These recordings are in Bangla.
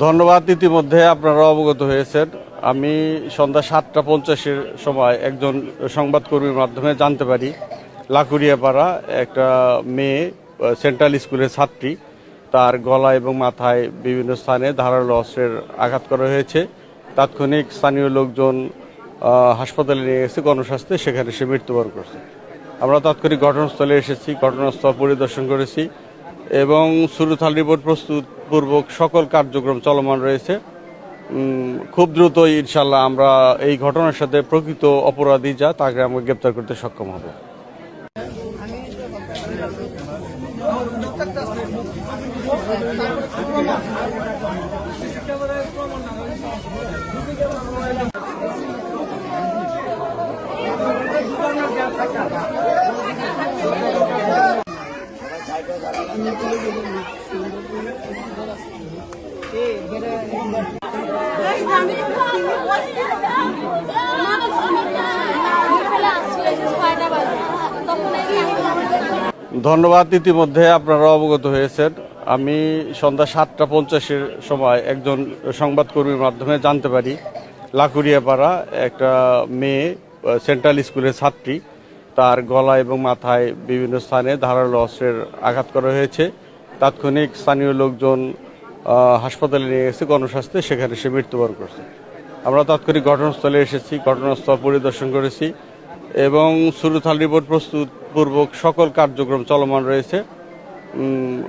ধন্যবাদ। ইতিমধ্যে আপনারা অবগত হয়েছেন, আমি সন্ধ্যা 7:50-এর সময় একজন সংবাদকর্মীর মাধ্যমে জানতে পারি লাকুড়িয়াপাড়া একটা মেয়ে সেন্ট্রাল স্কুলের ছাত্রী, তার গলা এবং মাথায় বিভিন্ন স্থানে ধারালো অস্ত্রের আঘাত করা হয়েছে। তাৎক্ষণিক স্থানীয় লোকজন হাসপাতালে নিয়ে গেছে গণস্বাস্থ্যে, সেখানে সে মৃত্যুবরণ করছে। আমরা তাৎক্ষণিক ঘটনাস্থলে এসেছি, ঘটনাস্থল পরিদর্শন করেছি এবং সুরুথাল রিপোর্ট প্রস্তুতপূর্বক সকল কার্যক্রম চলমান রয়েছে। খুব দ্রুতই ইনশাল্লাহ আমরা এই ঘটনার সাথে প্রকৃত অপরাধী যা তাকে আমরা গ্রেপ্তার করতে সক্ষম হব। ধন্যবাদ। ইতিমধ্যে আপনারা অবগত হয়েছেন, আমি সন্ধ্যা 7:50-এর সময় একজন সংবাদকর্মীর মাধ্যমে জানতে পারি লাকুড়িয়াপাড়া একটা মেয়ে সেন্ট্রাল স্কুলের ছাত্রী, তার গলা এবং মাথায় বিভিন্ন স্থানে ধারালো অস্ত্রের আঘাত করা হয়েছে। তাৎক্ষণিক স্থানীয় লোকজন হাসপাতালে নিয়ে গেছে গণস্বাস্থ্যে, সেখানে সে মৃত্যুবরণ করছে। আমরা তাৎক্ষণিক ঘটনাস্থলে এসেছি, ঘটনাস্থল পরিদর্শন করেছি এবং সুরুথাল রিপোর্ট প্রস্তুতপূর্বক সকল কার্যক্রম চলমান রয়েছে।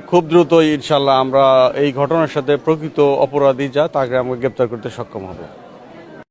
খুব দ্রুতই ইনশাল্লাহ আমরা এই ঘটনার সাথে প্রকৃত অপরাধী যা তাকে আমরা গ্রেপ্তার করতে সক্ষম হব।